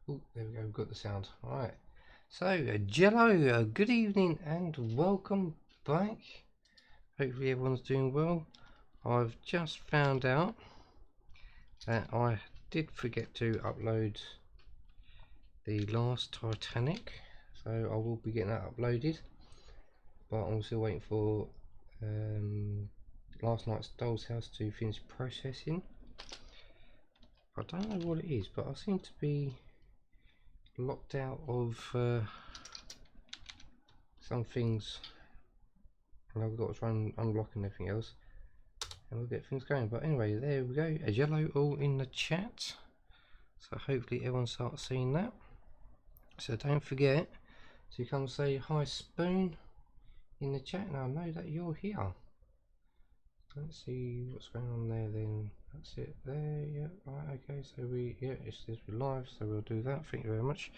Oh, there we go, we've got the sound. Alright. So, Jello, good evening and welcome back. Hopefully everyone's doing well. I've just found out that I did forget to upload the last Titanic. So I will be getting that uploaded. But I'm still waiting for last night's Doll's House to finish processing. I don't know what it is, but I seem to be locked out of some things, and I've got to try and unlock and everything else, and we'll get things going. But anyway, there we go, a yellow all in the chat, so hopefully everyone starts seeing that. So don't forget to come say hi Spoon in the chat, and I know that you're here. Let's see what's going on there then. That's it there, yeah, right, okay, so it says we're live, so we'll do that, thank you very much.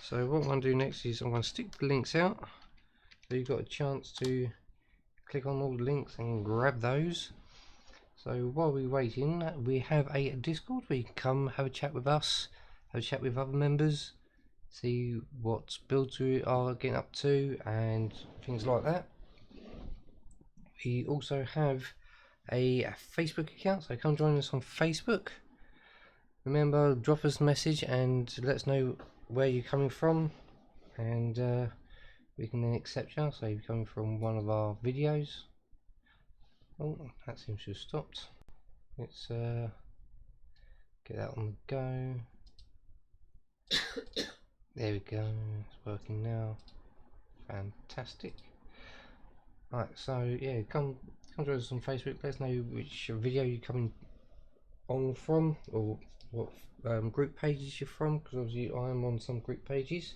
So what I'm going to do next is I'm going to stick the links out, so you've got a chance to click on all the links and grab those. So while we're waiting, we have a Discord where you can come have a chat with us, have a chat with other members, see what builds we are getting up to and things like that. We also have a Facebook account, so come join us on Facebook. Remember, drop us a message and let us know where you're coming from, and we can then accept you. So if you're coming from one of our videos. Oh, that seems to have stopped. Let's get that on the go. There we go, it's working now. Fantastic. Right, so yeah, come join us on Facebook. Let us know which video you're coming on from, or what group pages you're from, because obviously I am on some group pages,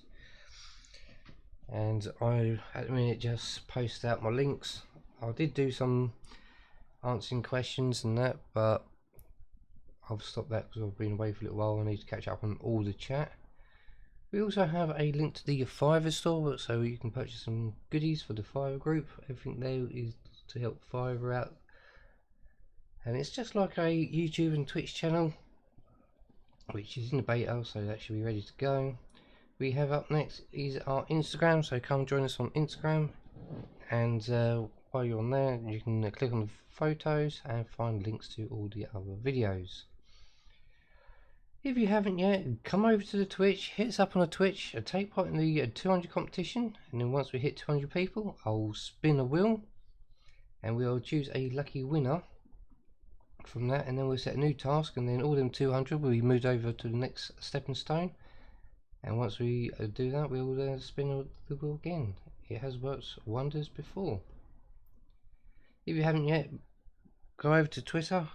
and I at the minute just post out my links. I did do some answering questions and that, but I've stopped that because I've been away for a little while. I need to catch up on all the chat. We also have a link to the Fiverr store, so you can purchase some goodies for the Fiverr group. Everything there is to help Fiverr out, and it's just like a YouTube and Twitch channel, which is in the beta, so that should be ready to go. We have up next is our Instagram, so come join us on Instagram, and while you're on there you can click on the photos and find links to all the other videos. If you haven't yet, come over to the Twitch, hit us up on the Twitch, take part in the 200 competition, and then once we hit 200 people, I'll spin a wheel and we'll choose a lucky winner from that, and then we'll set a new task, and then all them 200 will be moved over to the next stepping stone, and once we do that, we'll spin the wheel again. It has worked wonders before. If you haven't yet, go over to Twitter,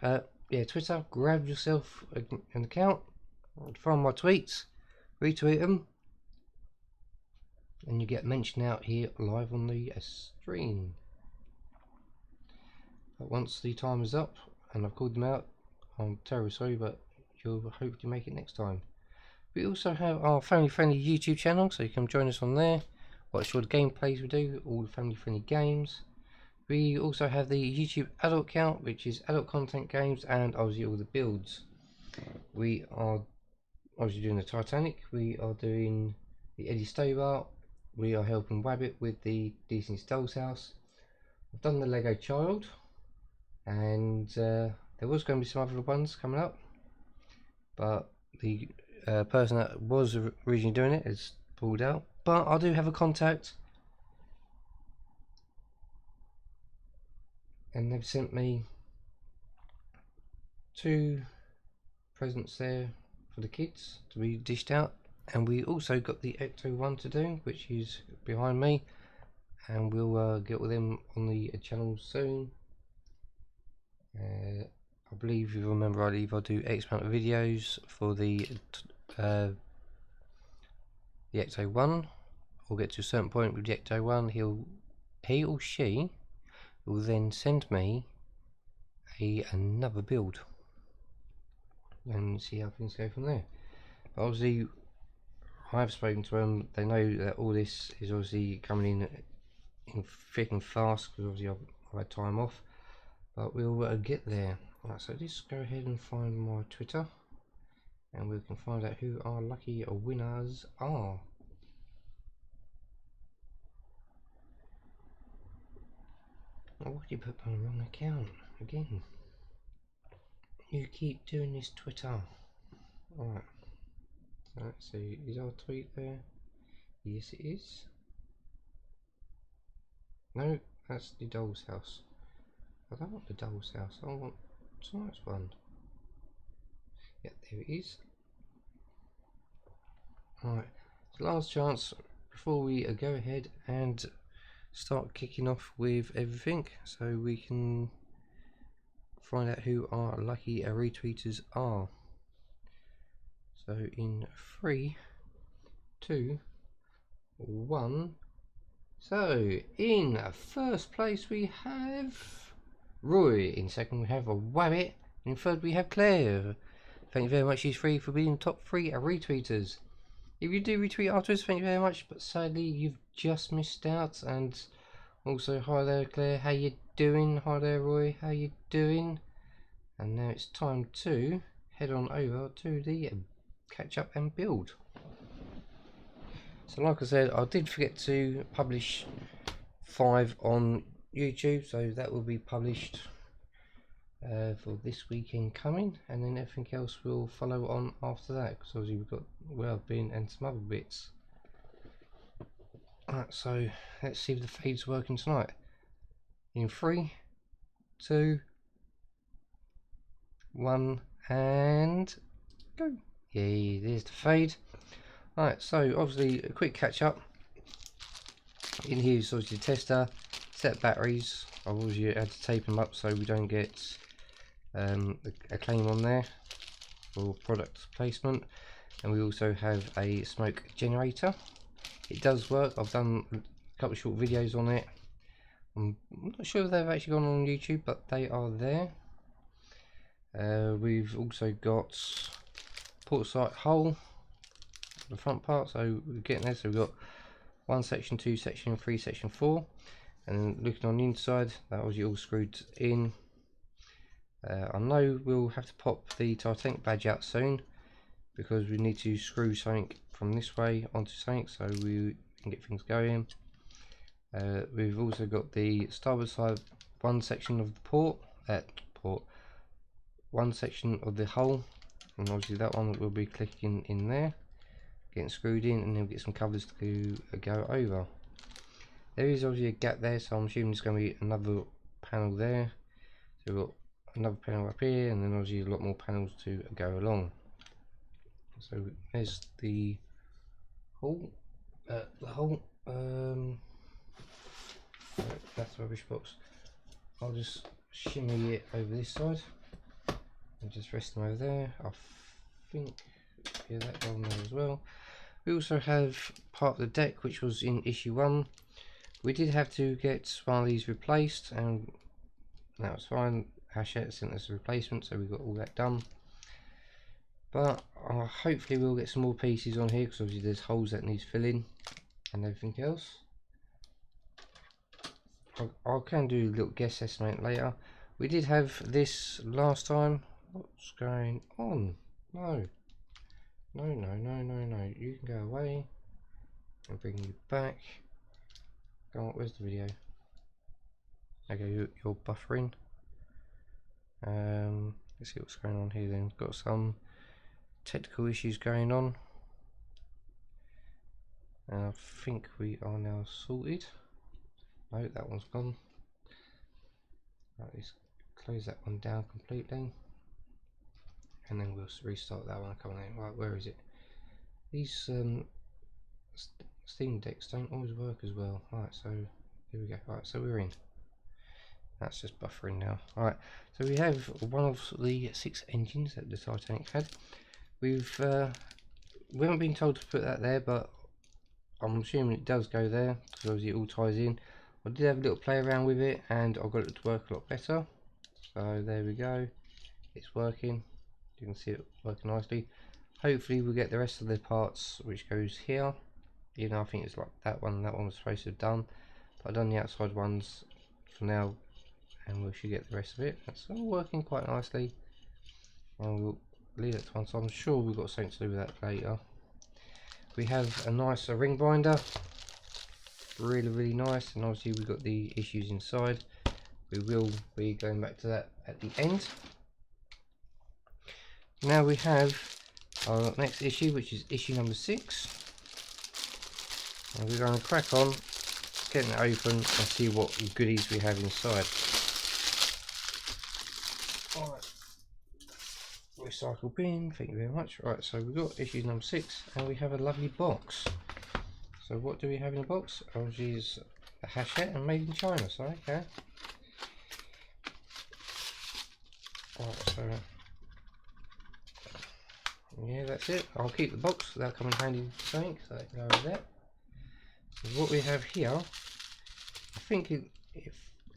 Twitter, grab yourself an account, find my tweets, retweet them, and you get mentioned out here live on the stream. But once the time is up and I've called them out, I'm terribly sorry, but you'll hopefully make it next time. We also have our family friendly YouTube channel, so you can join us on there, watch all the gameplays we do, all the family friendly games. We also have the YouTube adult account, which is adult content, games, and obviously all the builds. We are obviously doing the Titanic, we are doing the Eddie Stobar, we are helping Wabbit with the Disney's Doll's House. I've done the Lego Child, and there was going to be some other ones coming up, but the person that was originally doing it has pulled out. But I do have a contact, and they've sent me 2 presents there for the kids to be dished out, and we also got the Ecto one to do, which is behind me, and we'll get with them on the channel soon. I believe, if you remember rightly, if I do X amount of videos for the Ecto one, or get to a certain point with the Ecto one, he or she will then send me another build and see how things go from there. But obviously I've spoken to them, they know that all this is obviously coming in thick and fast, because obviously I've had time off, but we'll get there. Right, so let's go ahead and find my Twitter, and we can find out who our lucky winners are. Oh, why did you put my wrong account again? You keep doing this, Twitter. Alright, so let's see, is our tweet there? Yes it is. No, that's the doll's house. I don't want the doll's house, I want tonight's one. Yeah, there it is. Alright, so last chance before we go ahead and start kicking off with everything, so we can find out who our lucky retweeters are. So in 3, 2, 1. So in first place we have Roy, in second we have a Wabbit, in third we have Claire. Thank you very much, these three, for being top 3 retweeters. If you do retweet afterwards, thank you very much, but sadly you've just missed out. And also, hi there Claire, how you doing? Hi there Roy, how you doing? And now it's time to head on over to the catch up and build. So like I said, I did forget to publish 5 on YouTube, so that will be published for this weekend coming, and then everything else will follow on after that, because obviously we've got where I've been and some other bits. Alright, so let's see if the fade's working tonight. In 3, 2, 1, and go. Yay, there's the fade. Alright, so obviously a quick catch up. In here is obviously the tester, set batteries. I've obviously had to tape them up so we don't get a claim on there for product placement. And we also have a smoke generator. It does work. I've done a couple of short videos on it. I'm not sure if they've actually gone on YouTube, but they are there. We've also got port site hole, the front part, so we're getting there. So we've got 1 section, 2 section, 3 section, 4, and looking on the inside, that was all screwed in. I know we'll have to pop the Titanic badge out soon, because we need to screw something from this way onto something so we can get things going. We've also got the starboard side, 1 section of the port, 1 section of the hull, and obviously that one will be clicking in there, getting screwed in, and then we'll get some covers to go over. There is obviously a gap there, so I'm assuming there's going to be another panel there. So we've got another panel up here, and then obviously a lot more panels to go along. So there's the hole. That's the rubbish box. I'll just shimmy it over this side and just rest them over there. I think, yeah, that one there as well. We also have part of the deck which was in issue 1. We did have to get one of these replaced, and that was fine. Hachette sent us a replacement, so we got all that done. But hopefully we'll get some more pieces on here, because obviously there's holes that need filling and everything else. I can do a little guess estimate later. We did have this last time. What's going on? No. No, no, no, no, no. You can go away. I'll bring you back. Go on, where's the video? Okay, you're buffering. Let's see what's going on here then. Got some technical issues going on. And I think we are now sorted. No, that one's gone. Right, let's close that one down completely, and then we'll restart that one coming in. Right, where is it? These Steam decks don't always work as well. Right, so here we go. Right, so we're in. That's just buffering now. Alright, so we have one of the 6 engines that the Titanic had. We haven't been told to put that there, but I'm assuming it does go there, because obviously it all ties in. I did have a little play around with it, and I got it to work a lot better. So there we go, it's working. You can see it working nicely. Hopefully we'll get the rest of the parts which goes here. Even though I think it's like that one was supposed to have done, but I've done the outside ones for now, and we should get the rest of it. That's all working quite nicely. And we'll leave that to one side. I'm sure we've got something to do with that later. We have a nice ring binder, really nice, and obviously we've got the issues inside. We will be going back to that at the end. Now we have our next issue, which is issue number 6, and we're going to crack on getting it open and see what goodies we have inside. Alright, recycle bin, thank you very much. Right, so we've got issue number 6 and we have a lovely box. So what do we have in the box? Oh geez, a Hachette and made in China, so okay. Right, so yeah, that's it. I'll keep the box, that'll come in handy with something, so that can go over there. So what we have here, I think it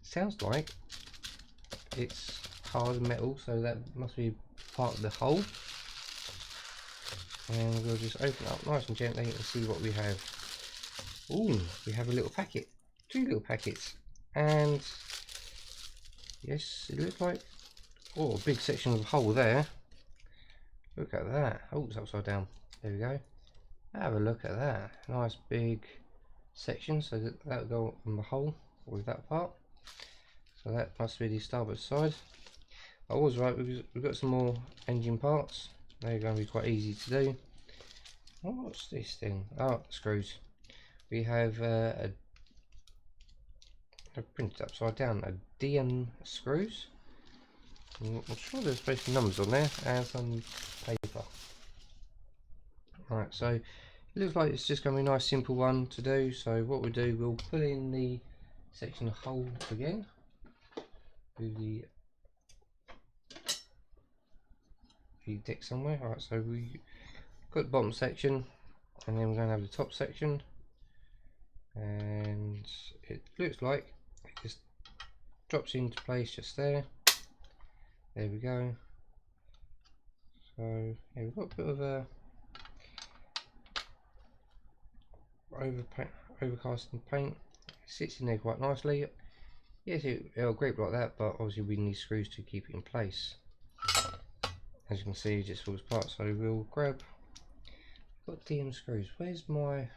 sounds like it's hard metal, so that must be part of the hull. And we'll just open it up nice and gently and see what we have. Ooh, we have a little packet, 2 little packets, and yes, it looks like, oh, a big section of the hull there. Look at that. Oh, it's upside down. There we go. Have a look at that. Nice big section, so that will go on the hull with that part. So that must be the starboard side. I was right, because we've got some more engine parts. They're going to be quite easy to do. What's this thing? Oh, screws. We have I printed upside down, a DM screws. I'm sure there's supposed to be numbers on there and some paper. Right, so it looks like it's just going to be a nice simple one to do. So what we do, we'll pull in the section of hull again. Do the deck somewhere. Right, so we got the bottom section, and then we're going to have the top section, and it looks like it just drops into place just there. There we go. So yeah, we've got a bit of a overcasting paint. It sits in there quite nicely. Yes, it'll grip like that, but obviously we need screws to keep it in place. As you can see, it just falls apart. So we'll grab. Got DM screws. Where's my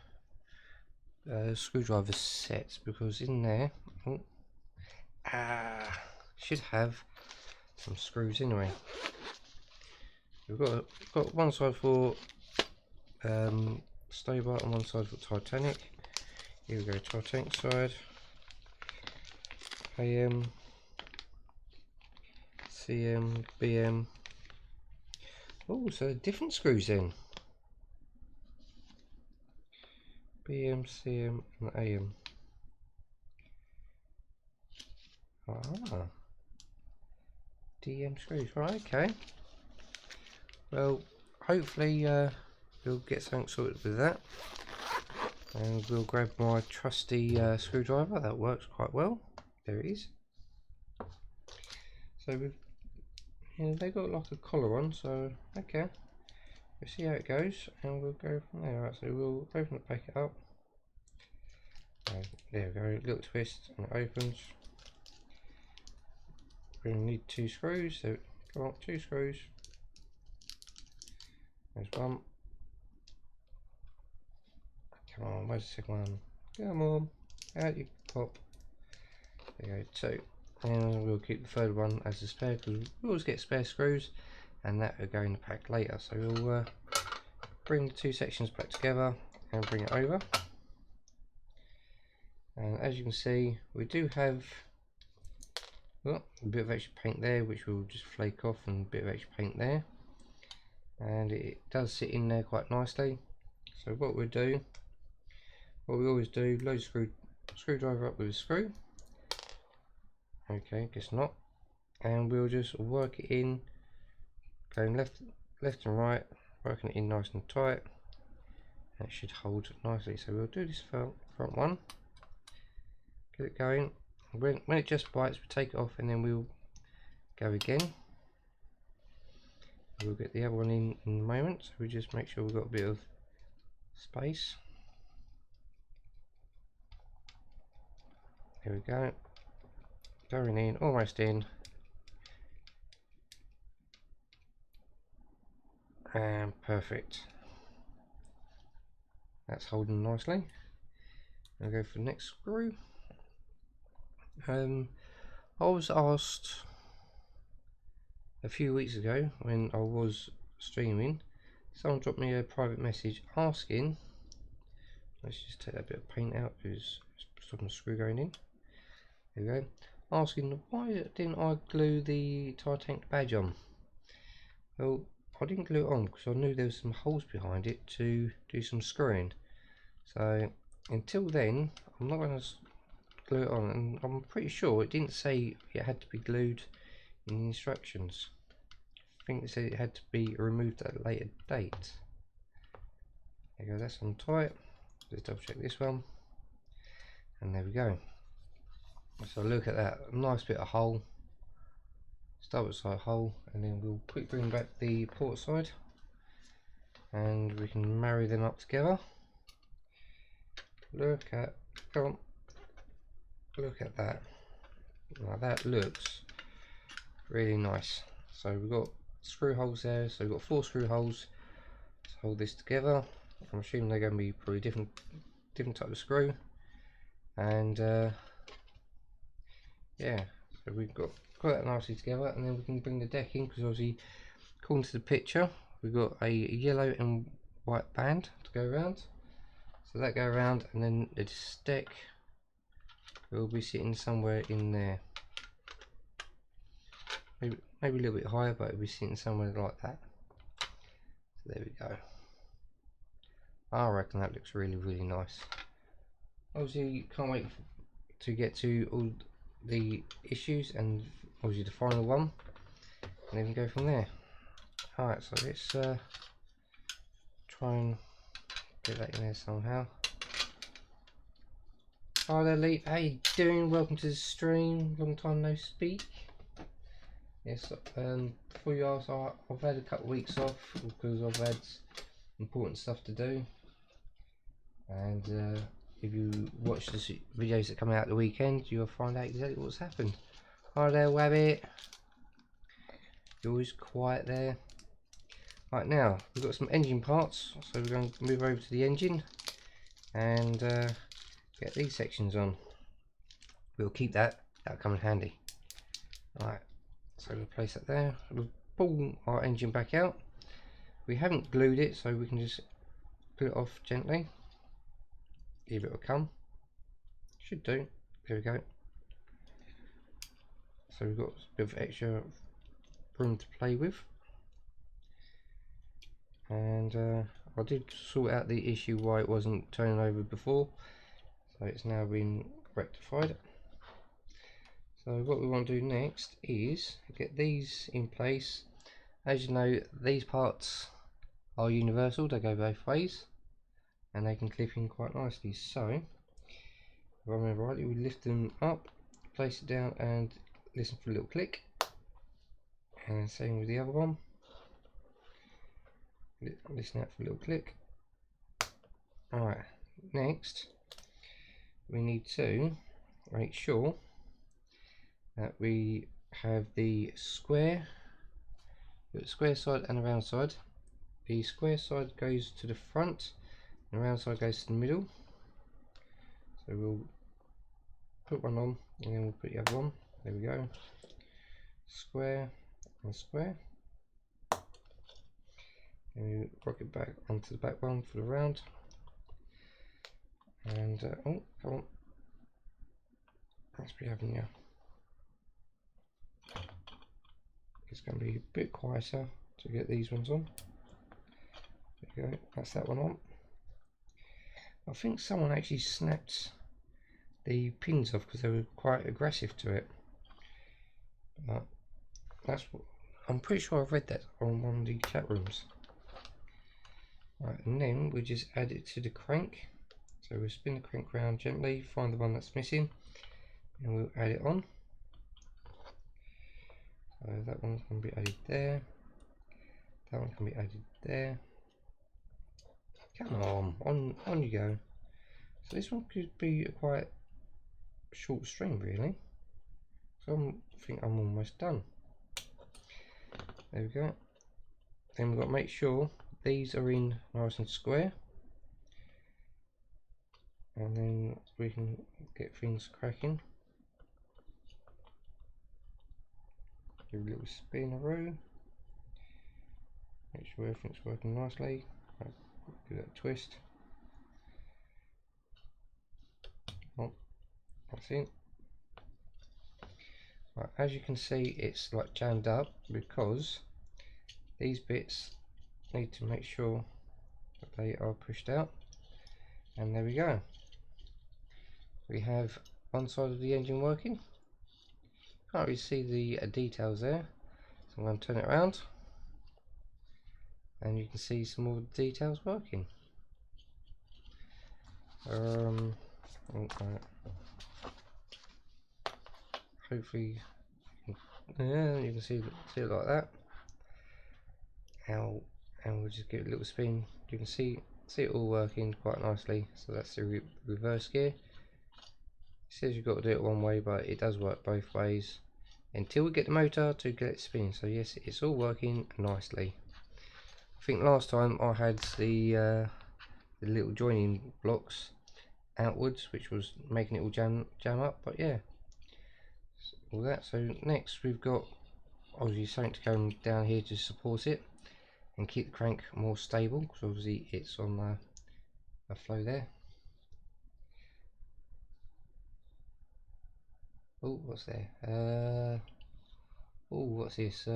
screwdriver set? Because in there, should have some screws anyway. We've got one side for starboard and one side for Titanic. Here we go, Titanic side. AM, CM, BM. Oh, so different screws then. BM, CM, and AM. Ah, DM screws. Right, okay. Well, hopefully we'll get something sorted with that, and we'll grab my trusty screwdriver. That works quite well. There it is. So we've, they've got like a collar on, so okay. We'll see how it goes, and we'll go from there. Right, so we'll open the packet up. There we go. Little twist, and it opens. We're going to need 2 screws. So come on, 2 screws. There's one. Come on, where's the second one? Come on, out you pop. There you go, 2. And we'll keep the third one as a spare, because we always get spare screws, and that will go in the pack later. So we'll bring the 2 sections back together and bring it over. And as you can see, we do have a bit of extra paint there, which we'll just flake off, and a bit of extra paint there. And it does sit in there quite nicely. So what we'll do, what we always do, load screwdriver up with a screw. Okay, guess not. And we'll just work it in, going left and right, working it in nice and tight. And it should hold nicely. So we'll do this front one, get it going. When it just bites, we take it off, and then we'll go again. We'll get the other one in a moment, so we just make sure we've got a bit of space. There we go. Going in, almost in. And perfect. That's holding nicely. I'll go for the next screw. I was asked a few weeks ago when I was streaming, someone dropped me a private message asking, let's just take that bit of paint out because it's stopping the screw going in. There we go. Asking why didn't I glue the Titanic badge on? Well, I didn't glue it on because I knew there was some holes behind it to do some screwing. So until then, I'm not going to glue it on, and I'm pretty sure it didn't say it had to be glued in the instructions. I think it said it had to be removed at a later date. There you go, that's on tight. Just double check this one, and there we go. So look at that, nice bit of hole, starboard side hole, and then we'll quickly bring back the port side and we can marry them up together. Look at, come on, look at that. Now that looks really nice. So we've got screw holes there, so we've got 4 screw holes to hold this together. I'm assuming they're going to be probably different type of screw, and yeah, so we've got that nicely together, and then we can bring the deck in, because obviously according to the picture we've got a yellow and white band to go around, so that go around, and then the deck will be sitting somewhere in there, maybe a little bit higher, but it'll be sitting somewhere like that. So there we go. I reckon that looks really nice. Obviously can't wait to get to all the issues and obviously the final one, and then we go from there. Alright, so let's try and get that in there somehow. Hi there, Lee. How you doing? Welcome to the stream. Long time no speak. Yes, before you ask, I've had a couple of weeks off because I've had important stuff to do, and if you watch the videos that come out the weekend, you'll find out exactly what's happened. Hi there, Wabbit. You're always quiet there. Right, now we've got some engine parts, so we're going to move over to the engine and get these sections on. We'll keep that, that'll come in handy. Right, so we'll place that there. We'll pull our engine back out. We haven't glued it, so we can just glue it off gently. Give it a come. Should do. There we go. So we've got a bit of extra room to play with. And I did sort out the issue why it wasn't turning over before, so it's now been rectified. So what we want to do next is get these in place. As you know, these parts are universal, they go both ways, and they can clip in quite nicely. So if I remember rightly, we lift them up, place it down, and listen for a little click, and same with the other one. Listen out for a little click. Alright, next we need to make sure that we have the square side and the round side. The square side goes to the front and the round side goes to the middle. So we'll put one on and then we'll put the other one. There we go. Square and square. And we rock it back onto the back one for the round. And oh, come on. Let's be having you. It's going to be a bit quieter to get these ones on. There you go, that's that one on. I think someone actually snapped the pins off because they were quite aggressive to it. But that's what I'm pretty sure I've read that on one of the chat rooms. Right, and then we just add it to the crank. So we'll spin the crank round gently, find the one that's missing, and we'll add it on. So that one can be added there. That one can be added there. Come on you go. So this one could be a quite short stream really. So I think I'm almost done. There we go. then we've got to make sure these are in nice and square, and then we can get things cracking. Give a little spin around, make sure everything's working nicely. Right, give that a twist. Oh, that's it. Right, as you can see, it's like jammed up because these bits need to make sure that they are pushed out, and there we go. We have one side of the engine working. Can't really see the details there, so I'm going to turn it around and you can see some more details working. Hopefully, yeah, you can see it like that. And we'll just give it a little spin. You can see it all working quite nicely. So that's the reverse gear. It says you've got to do it one way, but it does work both ways until we get the motor to get it spinning. So yes, it's all working nicely. I think last time I had the little joining blocks outwards, which was making it all jam up, but yeah, all that. So next we've got obviously something to come down here to support it and keep the crank more stable, because obviously it's on a flow there. Oh, what's there? Oh, what's this?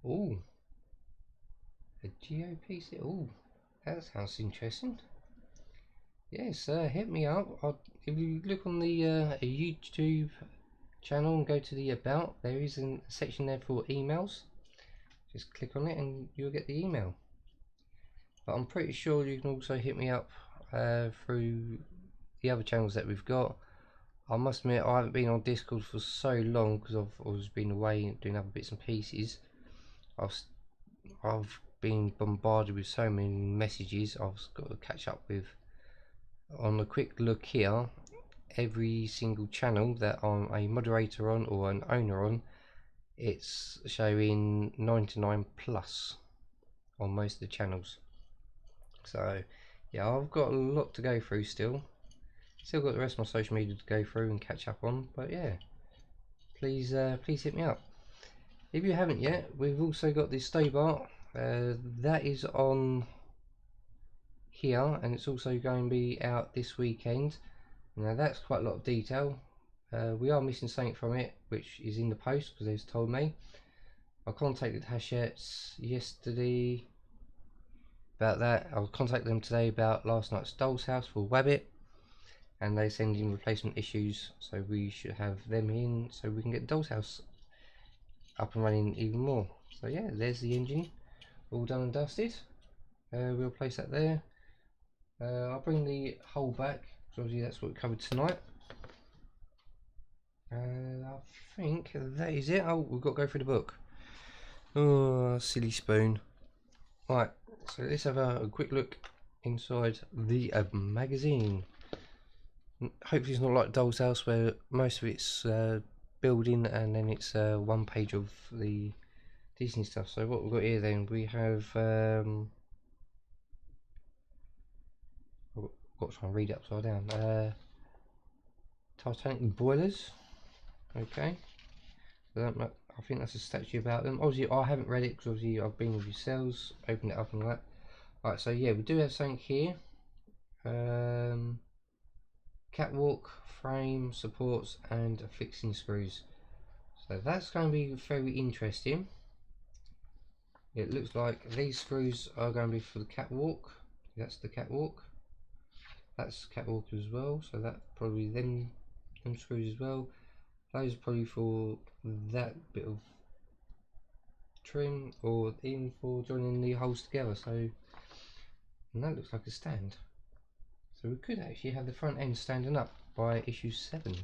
Oh, a GeoPC. Oh, that sounds interesting. Yes, hit me up. If you look on the YouTube channel and go to the about, there is a section there for emails. Just click on it and you'll get the email. But I'm pretty sure you can also hit me up through the other channels that we've got. I must admit, I haven't been on Discord for so long because I've always been away doing other bits and pieces. I've been bombarded with so many messages I've got to catch up with. On a quick look here, every single channel that I'm a moderator on or an owner on, it's showing 99 plus on most of the channels. So yeah, I've got a lot to go through still got the rest of my social media to go through and catch up on, but yeah, please hit me up. If you haven't yet, we've also got this Stobart that is on here, and it's also going to be out this weekend. Now that's quite a lot of detail. We are missing something from it, which is in the post because they've told me. I contacted Hachette yesterday about that. I'll contact them today about last night's Doll's House for Wabbit, and they send in replacement issues, so we should have them in so we can get Doll's House up and running even more. So yeah, there's the engine all done and dusted. We'll place that there. I'll bring the hull back, because obviously that's what we covered tonight. I think that is it. Oh, we've got to go through the book. Oh, silly spoon. Right, so let's have a quick look inside the magazine. Hopefully it's not like Doll's House where most of it's building and then it's one page of the Disney stuff. So what we've got here then, we have I've got to try and read it upside down. Titanic boilers. Okay, so I think that's a statue about them. Obviously I haven't read it because obviously I've been with yourselves, opened it up and all that. Right, so yeah, we do have something here. Catwalk, frame, supports and fixing screws. So that's going to be very interesting. It looks like these screws are going to be for the catwalk. That's the catwalk. That's catwalk as well. So that probably them screws as well. Those are probably for that bit of trim or even for joining the holes together. So, and that looks like a stand. So we could actually have the front end standing up by issue 7.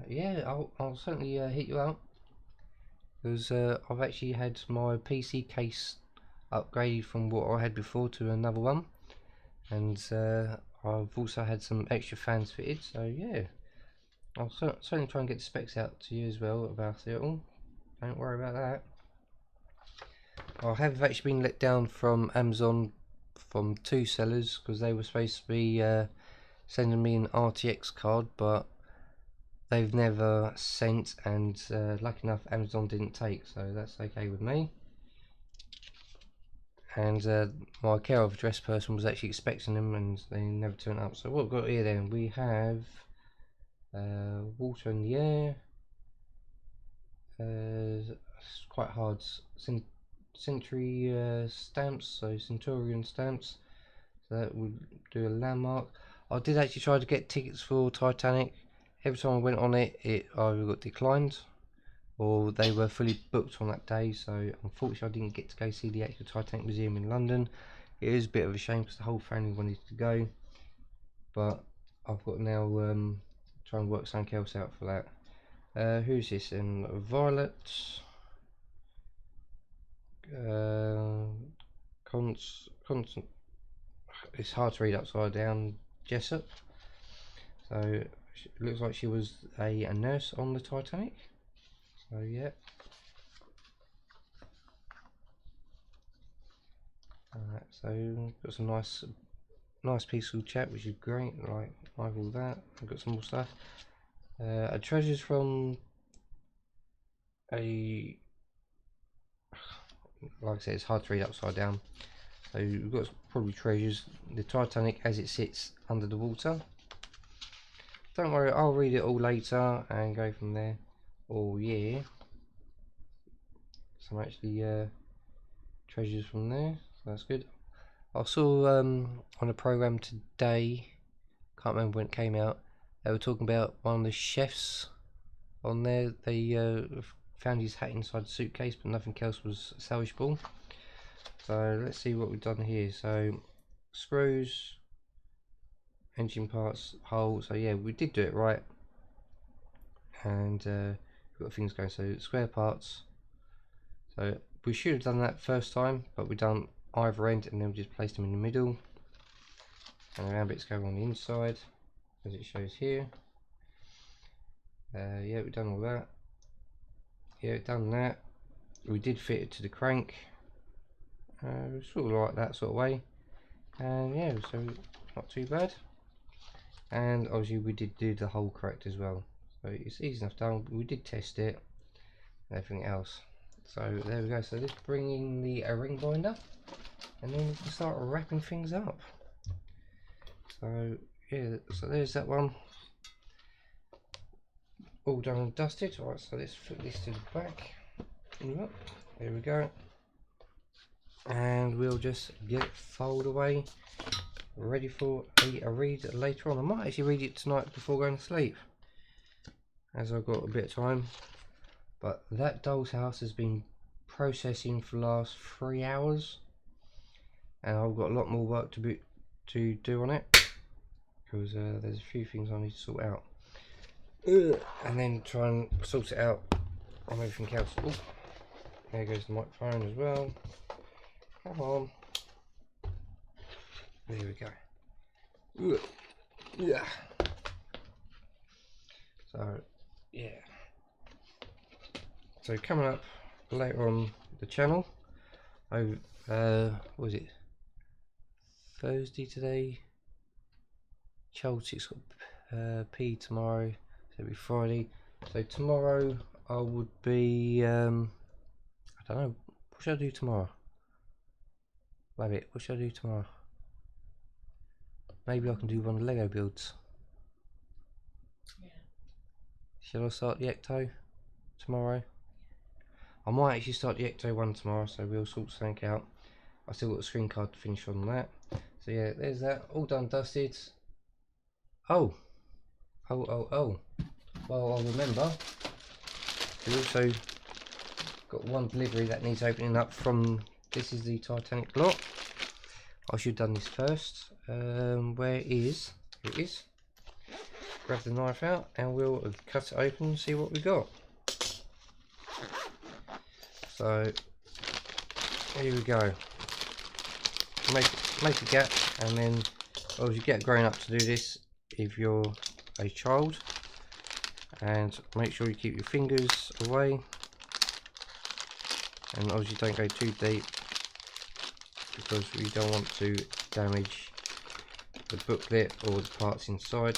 Yeah, I'll certainly hit you up, because I've actually had my PC case upgraded from what I had before to another one, and I've also had some extra fans fitted, so yeah, I'll certainly try and get the specs out to you as well about it all. Don't worry about that. I have actually been let down from Amazon from 2 sellers, because they were supposed to be sending me an RTX card, but they've never sent, and lucky enough Amazon didn't take, so that's okay with me. And my care of address person was actually expecting them, and they never turned up. So what we've got here then, we have water in the air, it's quite hard, Century stamps, so Centurion stamps, so that would do a landmark. I did actually try to get tickets for Titanic. Every time I went on it, it either got declined or they were fully booked on that day, so unfortunately I didn't get to go see the actual Titanic Museum in London. It is a bit of a shame because the whole family wanted to go, but I've got to now try and work something else out for that. Who's this in? Violet, constant, it's hard to read upside down, Jessup. So it looks like she was a nurse on the Titanic, so yeah. So got some nice peaceful chat, which is great. Like all that. I've got some more stuff. Treasures from a, like I said, it's hard to read upside down. So we've got probably treasures. The Titanic as it sits under the water. Don't worry, I'll read it all later and go from there. Oh yeah. Some actually treasures from there, so that's good. I saw on a program today, can't remember when it came out, they were talking about one of the chefs on there. They found his hat inside the suitcase, but nothing else was salvageable. So let's see what we've done here. So screws, engine parts, hole. So yeah, we did do it right, and we've got things going. So square parts. So we should have done that first time, but we done either end and then we just placed them in the middle, and the round bits go on the inside as it shows here. Yeah, we've done all that. Yeah, done that. We did fit it to the crank, sort of like that sort of way, and yeah, so not too bad. And obviously we did do the hole correct as well, so it's easy enough done. We did test it and everything else. So there we go. So let's bring in the ring binder, and then we can start wrapping things up. So yeah, so there's that one, all done and dusted. Alright, so let's flip this to the back. There we go, and we'll just get it folded away, ready for a read later on. I might actually read it tonight before going to sleep, as I've got a bit of time. But that doll's house has been processing for the last 3 hours, and I've got a lot more work to do on it, because there's a few things I need to sort out, and then try and sort it out on everything else. Ooh, there goes the microphone as well. Come on. There we go. Yeah. So yeah. So coming up later on the channel, what was it? Thursday today. Chelsea's got P tomorrow, so it'll be Friday. So tomorrow I would be I don't know, what should I do tomorrow? Rabbit, what should I do tomorrow? Maybe I can do one of the Lego builds. Yeah. Shall I start the Ecto tomorrow? I might actually start the Ecto one tomorrow, so we'll sort something out. I still got a screen card to finish on that. So yeah, there's that, all done, dusted. Oh. Well, I remember we also got one delivery that needs opening up from, this is the Titanic Block. I should have done this first. Where is, here it is. Grab the knife out and we'll cut it open and see what we got. So here we go. make a gap, and then you get grown up to do this if you're a child, and make sure you keep your fingers away, and obviously don't go too deep because we don't want to damage the booklet or the parts inside.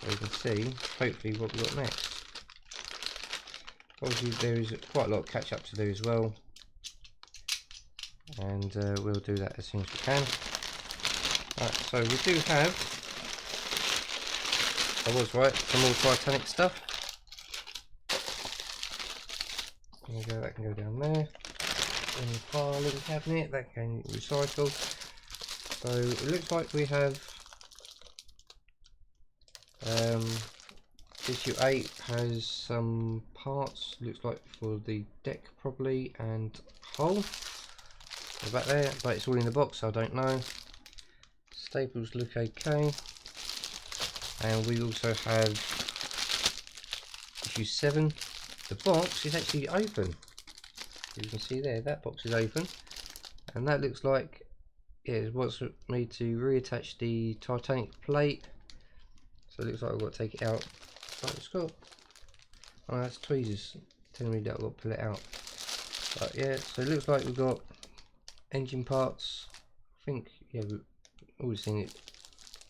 So you can see hopefully what we've got next. Obviously there is quite a lot of catch up to do as well, and we'll do that as soon as we can. Right, so we do have, I was right, some more Titanic stuff. There you go, that can go down there. In the filing cabinet, that can recycle. So it looks like we have issue 8 has some parts, looks like for the deck probably, and hull. They're back there, but it's all in the box, so I don't know. Staples look okay. And we also have issue 7. The box is actually open. You can see there, that box is open. And that looks like it wants me to reattach the Titanic plate. So it looks like I've got to take it out. Oh, it's got, oh, that's tweezers telling me that I've got to pull it out. But yeah, so it looks like we've got engine parts. I think, yeah, we've always seen it.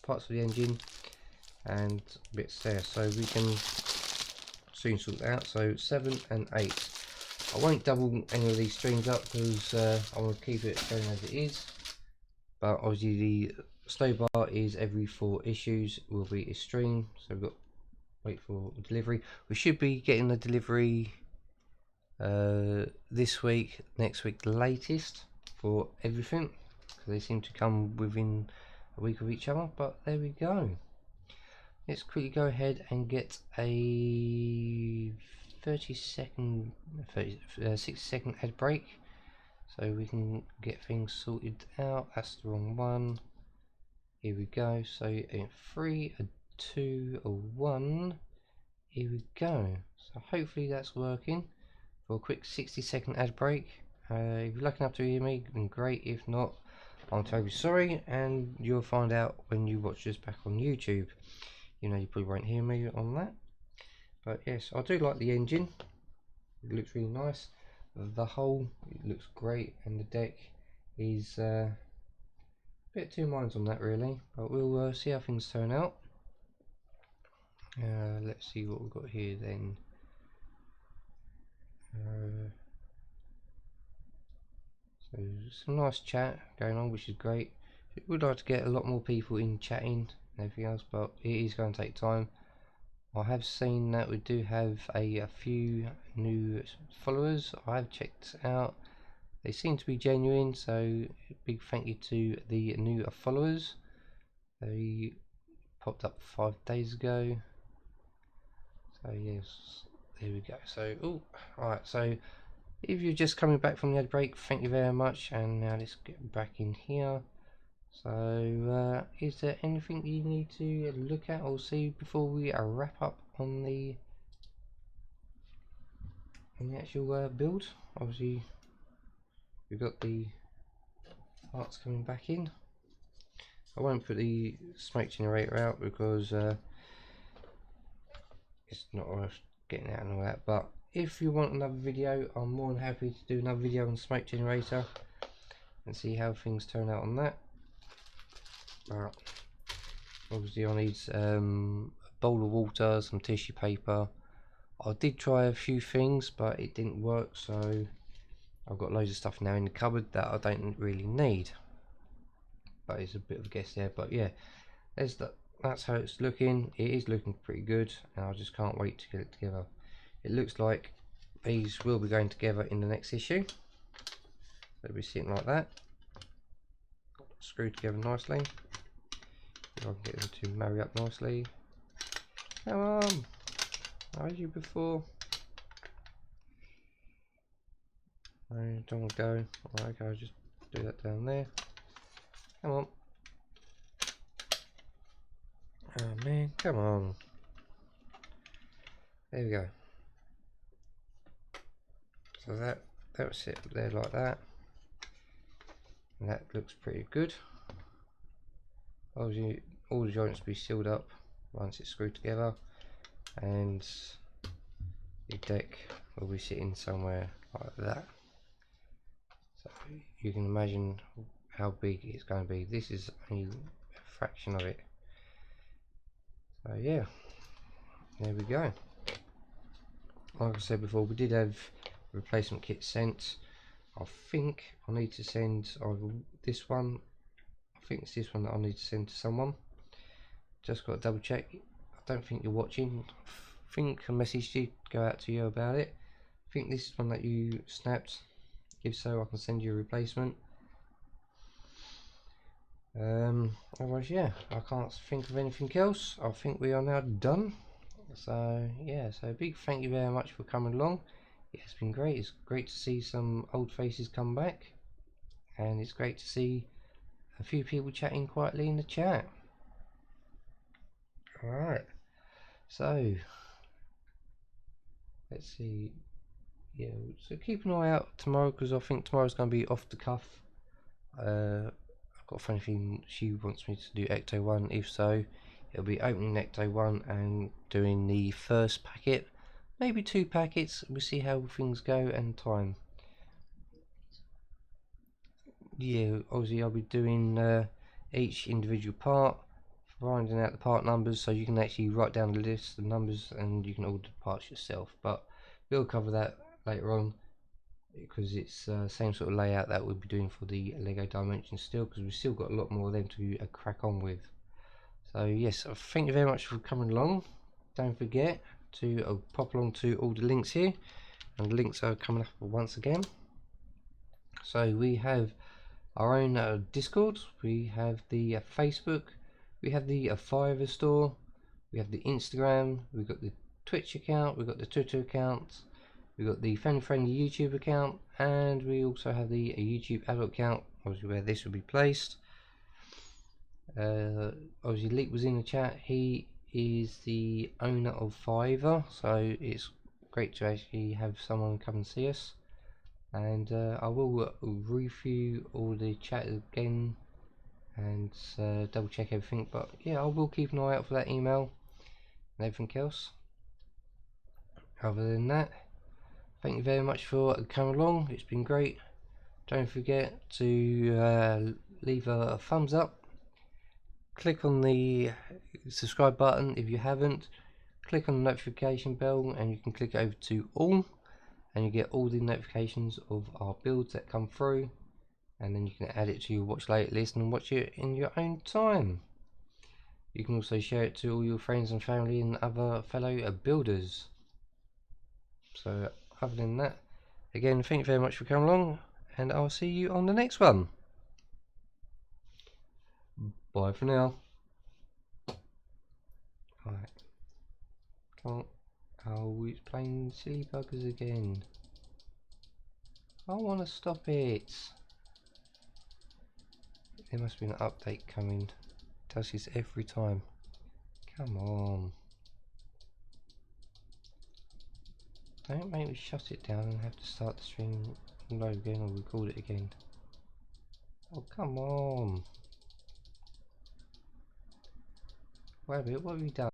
Parts of the engine and bits there. So we can soon sort that out. So 7 and 8. I won't double any of these streams up because I want to keep it going as it is. But obviously the slow bar is every 4 issues will be a stream, so we've got to wait for delivery. We should be getting the delivery this week, next week the latest for everything, because they seem to come within a week of each other. But there we go. Let's quickly go ahead and get a 60-second ad break so we can get things sorted out. That's the wrong one. Here we go. So in 3, 2, 1. Here we go. So hopefully that's working for a quick 60-second ad break. If you're lucky enough to hear me, then great. If not, I'm terribly sorry, and you'll find out when you watch this back on YouTube. You know, you probably won't hear me on that. But yes, I do like the engine. It looks really nice. The hull, it looks great, and the deck is a bit two minds on that really. But we'll see how things turn out. Let's see what we've got here then. So some nice chat going on, which is great. We'd like to get a lot more people in chatting and everything else, but it is going to take time. I have seen that we do have a few new followers. I have checked out, they seem to be genuine, so big thank you to the new followers. They popped up 5 days ago. So yes, there we go. So alright, so if you're just coming back from the ad break, thank you very much, and now let's get back in here. So is there anything you need to look at or see before we wrap up on the actual build? Obviously we've got the parts coming back in. I won't put the smoke generator out because it's not worth getting out and all that, but if you want another video, I'm more than happy to do another video on the smoke generator and see how things turn out on that. But obviously I need a bowl of water, some tissue paper. I did try a few things but it didn't work, so I've got loads of stuff now in the cupboard that I don't really need. But it's a bit of a guess there, but yeah, that's how it's looking. It is looking pretty good, and I just can't wait to get it together. It looks like these will be going together in the next issue. They'll be sitting like that, screwed together nicely. If I can get them to marry up nicely. Come on, I had you before. I don't want to go. Alright, okay, I'll just do that down there. Come on. Oh man, come on. There we go. So that was it there like that. and that looks pretty good. Obviously all the joints will be sealed up once it's screwed together, and the deck will be sitting somewhere like that. So you can imagine how big it's going to be. This is only a fraction of it. So yeah, there we go. Like I said before, we did have replacement kit sent. I think I need to send either this one. I think it's this one that I need to send to someone. Just got to double check. I don't think you're watching. I think a message did go out to you about it. I think this is one that you snapped. If so, I can send you a replacement. Otherwise, yeah, I can't think of anything else. I think we are now done. So yeah, so a big thank you very much for coming along. It's been great. It's great to see some old faces come back, and it's great to see a few people chatting quietly in the chat. Alright, so let's see. Yeah, so keep an eye out tomorrow, because I think tomorrow's going to be off the cuff. I've got a funny feeling she wants me to do Ecto 1. If so, it'll be opening Ecto 1 and doing the first packet, maybe 2 packets. We'll see how things go and time. Yeah, obviously I'll be doing each individual part, finding out the part numbers, so you can actually write down the list of numbers and you can order the parts yourself. But we'll cover that later on, because it's same sort of layout that we'll be doing for the Lego Dimensions still, because we've still got a lot more of them to crack on with. So yes, thank you very much for coming along. Don't forget to pop along to all the links here, and the links are coming up once again. So we have our own Discord, we have the Facebook, we have the Fiverr store, we have the Instagram, we've got the Twitch account, we've got the Twitter account, we've got the family friendly YouTube account, and we also have the YouTube adult account, obviously where this will be placed. Obviously Leek was in the chat. He is the owner of Fiverr, so it's great to actually have someone come and see us. And I will review all the chat again and double check everything, but yeah, I will keep an eye out for that email and everything else. Other than that, thank you very much for coming along. It's been great. Don't forget to leave a thumbs up, click on the subscribe button if you haven't, click on the notification bell, and you can click over to all, and you get all the notifications of our builds that come through, and then you can add it to your watch later list and watch it in your own time. You can also share it to all your friends and family and other fellow builders. So other than that, again, thank you very much for coming along, and I'll see you on the next one. Bye for now. Alright. Come on. Oh, it's playing silly buggers again. I want to stop it. There must be an update coming. It does this every time. Come on. Don't make me shut it down and have to start the stream load again or record it again. Oh, come on. Wait a minute, what have you done?